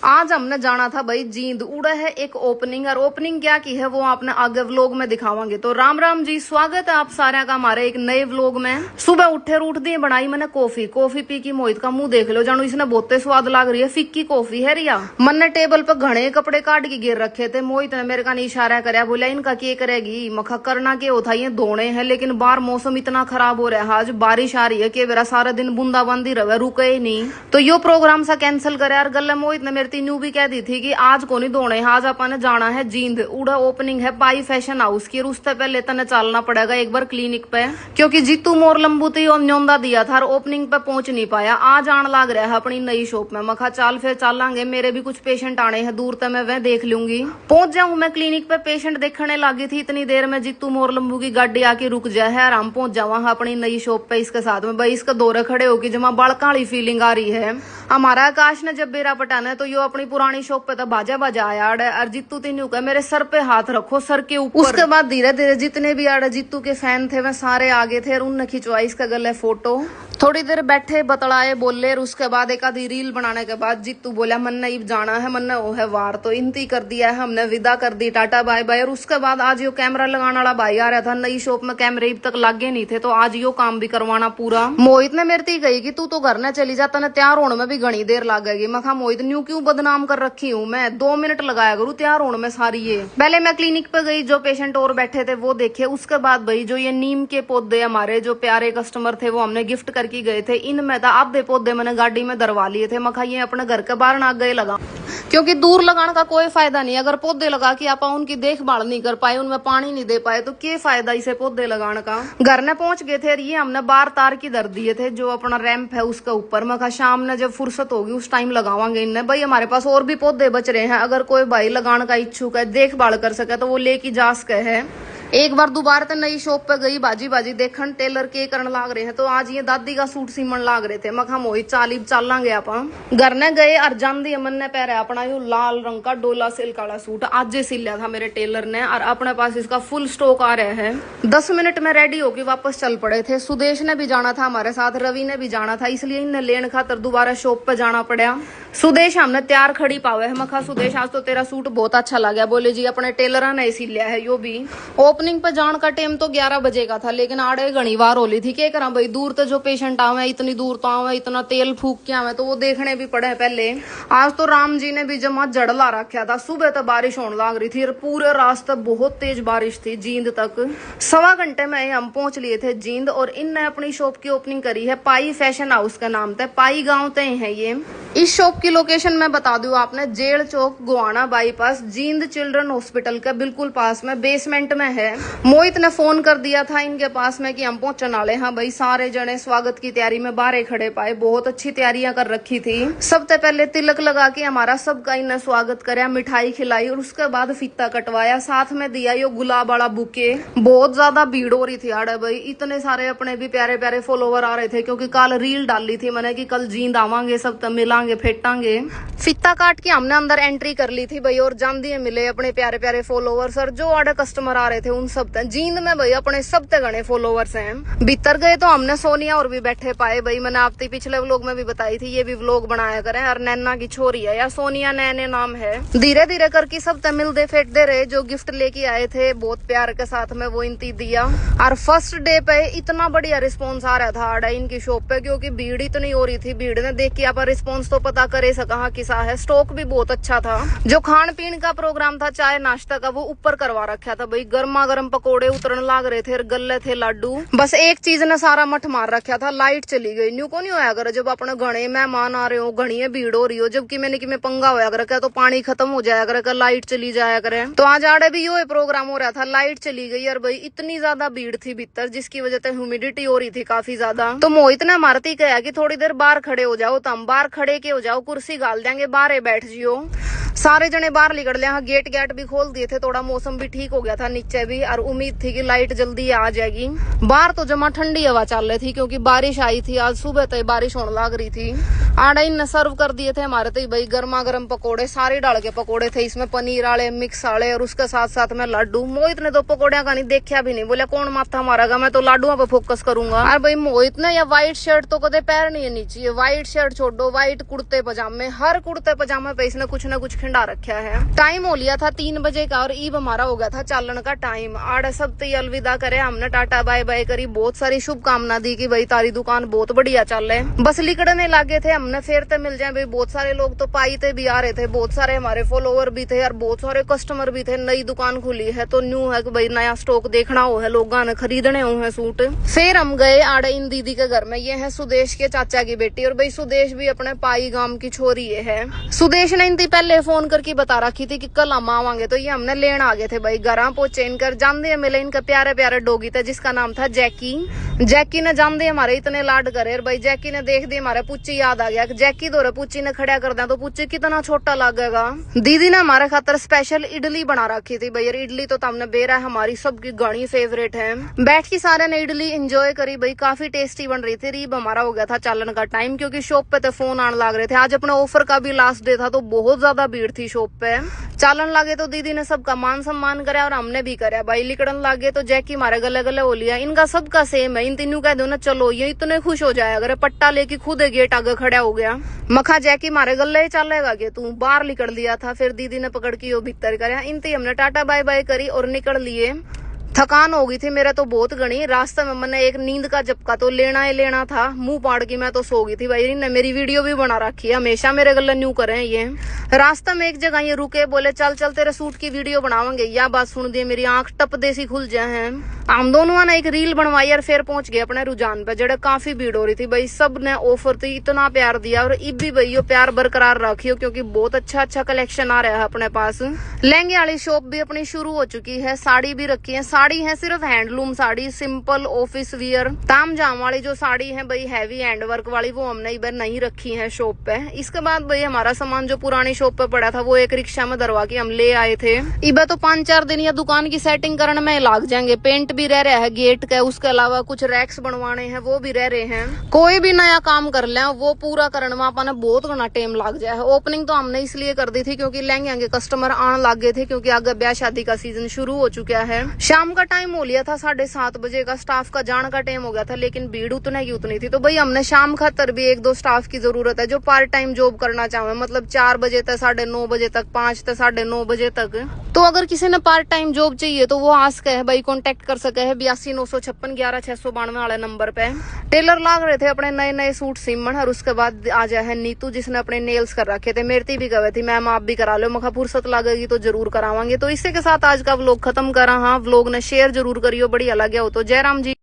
आज हमने जाना था भाई जींद। उड़ा है एक ओपनिंग, और ओपनिंग क्या की है वो आपने आगे व्लॉग में दिखावांगे। तो राम राम जी, स्वागत है आप सारे का हमारे एक नए व्लॉग में। सुबह उठे रूठ दिए, बनाई मैंने कॉफी पी की। मोहित का मुंह देख लो, जानू इसने बहुते स्वाद लग रही है। फिक्की कॉफी है रिया। मन ने टेबल पे घने कपड़े काट के गिर रखे थे। मोहित ने मेरे का इशारा कराया, बोला इनका क्या करेगी। मखा करना के होता ये धोने हैं, लेकिन बाहर मौसम इतना खराब हो रहा है, आज बारिश आ रही है कि मेरा सारा दिन बूंदाबांदी रहे, रुके ही नहीं। तो यो प्रोग्राम सा कैंसिल करे। यार गल्ला मोहित ने मेरे तीनू भी कह दी थी कि आज को नहीं धोने, आज अपन जाना है जींद। उड़ा ओपनिंग है पाई फैशन हाउस की, और उससे पहले तने चलना पड़ेगा एक बार क्लिनिक पे, क्योंकि जीतू मोर लंबू तो न्योंदा दिया था और ओपनिंग पे पहुंच नहीं पाया। आज आने लग रहा है अपनी नई शॉप में। मखा चाल फिर चलांगे, मेरे भी कुछ पेशेंट आने हैं दूर तक, मैं वह देख लूंगी। पहुंच जाऊं मैं क्लिनिक पे, पेशेंट देखने लगी थी इतनी देर में जीतू मोर लंबू की गाड़ी आके रुक जाए है, और हम पहुंच जावा अपनी नई शॉप पे इसके साथ में। भाई इसका दौरे खड़े होगी जमा बड़का वाली फीलिंग आ रही है। हमारा आकाश ने जब बेरा पटाना है तो यो अपनी पुरानी शॉप पे तो बाजा बाजा आया और जीतू तीनू का मेरे सर पे हाथ रखो, सर के ऊपर। उसके बाद धीरे धीरे जितने भी आड़े जीतू के फैन थे वह सारे आगे थे और उनने खिंचवाई इसका गले फोटो। थोड़ी देर बैठे बतलाए बोले, और उसके बाद एक आधी रील बनाने के बाद जीतू बोला मन ने जाना है, मन ने वो है वार। तो इनती कर दिया है हमने, विदा कर दी, टाटा बाय बाय। और उसके बाद आज यो कैमरा लगाने वाला भाई आ रहा था। नई शॉप में कैमरे अब तक लागे नहीं थे, तो आज यो काम भी करवाना पूरा। मोहित ने मेरे ती कही कि तू तो घर न चली जाता न, तैयार होने में भी घनी देर लगेगी। मैं कहा मोहित न्यू क्यों बदनाम कर रखी हूँ, मैं 2 मिनट लगाया करूँ तैयार होने में सारी। ये पहले मैं क्लिनिक पे गई, जो पेशेंट और बैठे थे वो देखे। उसके बाद भाई जो ये नीम के पौधे हमारे जो प्यारे कस्टमर थे वो हमने गिफ्ट करके गए थे, इनमें था आधे पौधे मैंने गाड़ी में दरवा लिए थे। मखा ये अपने घर के बाहर ना गए लगा, क्योंकि दूर लगाने का कोई फायदा नहीं। अगर पौधे लगा के आप उनकी देखभाल नहीं कर पाए, उनमें पानी नहीं दे पाए, तो क्या फायदा इसे पौधे लगाने का। घर ने पहुंच गए थे, ये हमने बार तार की दर दिए थे जो अपना रैंप है उसके ऊपर। मैं कहा शाम ने जब फुर्सत होगी उस टाइम लगावांगे इनने। भाई हमारे पास और भी पौधे बच रहे हैं, अगर कोई भाई लगाने का इच्छुक है, देखभाल कर सके तो वो लेके जा सके है। एक बार दोबारा तो नई शॉप पे गई, बाजी बाजी देखन टेलर के करने लाग रहे हैं। तो आज ये दादी का सूट सीमन लाग रहे थे। मखा मोहित चलांगे आप। घर ने गए और जान दी अमन ने पहरा अपना यू लाल रंग का डोला सिल्क वाला सूट, आज सिल लिया था मेरे टेलर ने, और अपने पास इसका फुल स्टॉक आ रहा है। 10 मिनट में रेडी होके वापस चल पड़े थे। सुदेश ने भी जाना था हमारे साथ, रवि ने भी जाना था, इसलिए इन्हें लेने खातर दोबारा शॉप पे जाना पड़ा। सुदेश हमने तैयार खड़ी पावे है। मखा सुदेश आज तो तेरा सूट बहुत अच्छा लगा। बोले जी अपने टेलर ने सिल लिया है। यो भी ओपनिंग पे जान का टाइम तो 11 बजे का था, लेकिन आड़े घनी बार होली थी। क्या करा भाई, दूर तो जो पेशेंट आवे, इतनी दूर तो आवे, इतना तेल फूक के आवे, तो वो देखने भी पड़े पहले। आज तो राम जी ने भी जमा जड़ला रखा था। सुबह तो बारिश होने लग रही थी और पूरे रास्ते बहुत तेज बारिश थी जींद तक। 1.25 घंटे में हम पहुंच लिए थे जींद, और इनने अपनी शॉप की ओपनिंग करी है पाई फैशन हाउस का नाम था। पाई गाँव तय है ये। इस शॉप की लोकेशन मैं बता दूं आपने, जेल चौक गोवाना बाईपास, जींद चिल्ड्रन हॉस्पिटल के बिल्कुल पास में, बेसमेंट में है। मोहित ने फोन कर दिया था इनके पास में कि हम पहुंचने वाले। हाँ भाई सारे जने स्वागत की तैयारी में बाहर खड़े पाए, बहुत अच्छी तैयारियां कर रखी थी। सबसे पहले तिलक लगा के हमारा सबका इन्हें स्वागत कराया, मिठाई खिलाई, और उसके बाद फीता कटवाया, साथ में दिया यो गुलाब वाला बुके। बहुत ज्यादा भीड़ हो रही थी यार भाई, इतने सारे अपने भी प्यारे प्यारे फॉलोवर आ रहे थे, क्योंकि कल रील डाली थी मैंने कि कल जींद आवांगे, सब मिलांगे फेटांगे। फीता काट के हमने अंदर एंट्री कर ली थी भाई, और जान मिले अपने प्यारे प्यारे फॉलोवर्स, और जो आड़े कस्टमर आ रहे थे उन सब जींद में भाई अपने सब ते घने फॉलोवर्स हैं। भीतर गए तो हमने सोनिया और भी बैठे पाए भाई। मैंने आपके पिछले व्लॉग में भी बताई थी, ये भी व्लॉग बनाया करें। और नैना की छोरी है या सोनिया, नैने नाम है। धीरे धीरे करके सब ते मिलते फेटते रहे। जो गिफ्ट लेके आए थे बहुत प्यार के साथ में वो इनती दिया। और फर्स्ट डे पे इतना बढ़िया रिस्पॉन्स आ रहा था आड़ा इनकी शॉप पे, क्योंकि भीड़ इतनी हो रही थी। भीड़ ने देख के आप रिस्पॉन्स तो पता करे सका किसा है। स्टॉक भी बहुत अच्छा था। जो खान पीन का प्रोग्राम था, चाय नाश्ता का, वो ऊपर करवा रखा था भाई। गर्मा गर्म पकौड़े उतरने लाग रहे थे, गले थे लाडू। बस एक चीज ने सारा मठ मार रखा था, लाइट चली गई। न्यू को नहीं होया करे जब अपने घने मेहमान आ रहे हो, घनी भीड़ हो रही हो, जबकि मैंने पंगा होया करे तो पानी खत्म हो जाया करे, लाइट चली जाया करे। तो आज आड़े भी यो प्रोग्राम हो रहा था, लाइट चली गई और भाई इतनी ज्यादा भीड़ थी भीतर, जिसकी वजह से ह्यूमिडिटी हो रही थी काफी ज्यादा। तो मोहित ने मारती कहा कि थोड़ी देर बाहर खड़े हो जाओ, तो हम बाहर खड़े के हो जाओ, कुर्सी गाल देंगे, बाहर बैठ जियो। सारे जने बाहर निकल लिया, गेट गेट भी खोल दिए थे, थोड़ा मौसम भी ठीक हो गया था नीचे भी, और उम्मीद थी कि लाइट जल्दी आ जाएगी। बाहर तो जमा ठंडी हवा चल रही थी क्योंकि बारिश आई थी, आज सुबह तक बारिश होने लग रही थी। आड़ा इन सर्व कर दिए थे हमारे तो भाई गर्मा गर्म पकोड़े, सारे डाल के पकोड़े थे, इसमें पनीर वाले, मिक्स वाले, और उसके साथ साथ में लड्डू। मोहित ने तो पकोड़िया का नहीं देखा भी नहीं, बोले कौन माथा मारेगा, मैं तो लाडुओं पे फोकस करूंगा। और भाई मोहित ने या व्हाइट शर्ट तो कदे पैर नहीं है नीचे, व्हाइट शर्ट छोड़ो, व्हाइट कुर्ते पजामे, हर कुर्ते पजामे पे इसने कुछ न कुछ खिंडा रखा है। टाइम हो लिया था 3 बजे का और ईब हमारा हो गया था चालन का टाइम। आड़ सब तो अलविदा करे, हमने टाटा बाय बाय करी, बहुत सारी शुभकामना दी कि भाई तारी दुकान बहुत बढ़िया चल रहे। बस लिकड़ने लागे थे, हमने फिर तो मिल जाए भाई, बहुत सारे लोग तो पाई थे भी आ रहे थे, बहुत सारे हमारे फॉलोवर भी थे और बहुत सारे कस्टमर भी थे। नई दुकान खुली है तो न्यू है कि भाई नया स्टॉक देखना हो है, लोगों ने खरीदने हो है सूट। फिर हम गए आड़े इन दीदी के घर में, ये है सुदेश के चाचा की बेटी, और भाई सुदेश भी अपने पाई गांव की छोरी है। सुदेश ने इनती पहले फोन करके बता रखी थी कि कल हम आवांगे, तो ये हमने लेने आ गए थे भाई। घर पहुंचे, इनकर जानते मिले, इनका प्यारे प्यारे डॉगी था जिसका नाम था जैकी। जैकी ने जानते हमारे इतने लाड करे, और भाई जैकी ने देख दी हमारे पुच्ची याद आ गया कि जैकी दो पुच्ची ने खड़ा कर दिया तो पुच्ची कितना छोटा लगेगा। दीदी ने हमारे खातर स्पेशल इडली बना रखी थी भाई, इडली तो तुमने बेरा हमारी सबकी घनी फेवरेट है। बैठ के सारे ने इडली एंजॉय करी भाई, काफी टेस्टी बन रही थी। रीब हमारा हो गया था चालन का टाइम क्योंकि शॉप पे तो फोन आने लग रहे थे। आज अपने ऑफर का भी लास्ट डे था तो बहुत ज्यादा भीड़ थी शॉप पे। चालन लागे तो दीदी ने सबका मान सम्मान कराया और हमने भी कराया भाई। लिकड़न लागे तो जैकी मारे गले गले हो लिया, इनका सबका सेम है। इन तीनों कह दो ना चलो, ये इतने खुश हो जाए अगर पट्टा लेके खुद गेट आगे खड़ा हो गया। मखा जैकी मारे गले चलेगा कि तू बाहर निकल लिया था। फिर दीदी ने पकड़ के वो भीतर कराया, इनती हमने टाटा बाय बाय करी और निकल लिए। थकान हो गई थी मेरा तो बहुत घनी। रास्ते में मैंने एक नींद का झपका तो लेना ही लेना था, मुंह पाड़ के मैं तो सो गई थी भाई। इन्होंने मेरी वीडियो भी बना रखी है, हमेशा मेरे गले न्यू करे ये। रास्ते में एक जगह ये रुके, बोले चल चल तेरे सूट की वीडियो बनावांगे। यह बात सुन दी मेरी आंख टप दे सी खुल जाए हैं। हम दोनों ने एक रील बनवाई और फिर पहुंच गए अपने रुझान पे, जड़े काफी भीड़ हो रही थी भाई। सब ने ऑफर थी, इतना प्यार दिया और इब भी भाई प्यार बरकरार रखियो क्योंकि बहुत अच्छा अच्छा कलेक्शन आ रहा है अपने पास। लहंगे वाली शॉप भी अपनी शुरू हो चुकी है, साड़ी भी रखी है। साड़ी है सिर्फ handloom sari, simple office wear. ताम जाम वाली जो साड़ी है भाई हैवी हैंड वर्क वाली, वो हमने इधर नहीं रखी है शॉप पे। इसके बाद भाई हमारा सामान जो पुरानी शॉप पे पड़ा था वो एक रिक्शा में धरवा के हम ले आए थे। इबे तो 5-4 दिन या दुकान की सेटिंग करने में लाग जाएंगे। पेंट भी रह रहा है गेट का, उसके अलावा कुछ रैक्स बनवाने हैं वो भी रह रहे हैं। कोई भी नया काम कर ले वो पूरा करने में अपन बहुत घना टाइम लग जाए। ओपनिंग तो हमने इसलिए कर दी थी क्योंकि लहंगे के कस्टमर आने लग गए थे, क्योंकि आगे ब्याह शादी का सीजन शुरू हो चुका है। शाम का टाइम हो लिया था 7:30 बजे का, स्टाफ का जाने का टाइम हो गया था, लेकिन भीड़ उतने की उतनी थी। तो भाई हमने शाम खातर भी 1-2 स्टाफ की जरूरत है जो पार्ट टाइम जॉब करना चाहे, मतलब 4 बजे तक 9:30 बजे तक, 5 से 9:30 बजे तक। तो अगर किसी ने पार्ट टाइम जॉब चाहिए तो वो आज के है भाई कांटेक्ट कर सके है 82 956 11 692 वाले नंबर पे। टेलर लाग रहे थे अपने नए नए सूट सिमन, और उसके बाद आ जाए है नीतू जिसने अपने नेल्स कर रखे थे। मेरती भी कहे थी मैम आप भी करा लो, मखा फुर्सत लगेगी तो जरूर करावांगे। तो इसी के साथ आज का व्लॉग खत्म करा। हाँ व्लॉग ने शेयर जरूर करियो, बढ़िया लगे हो तो। जय राम जी।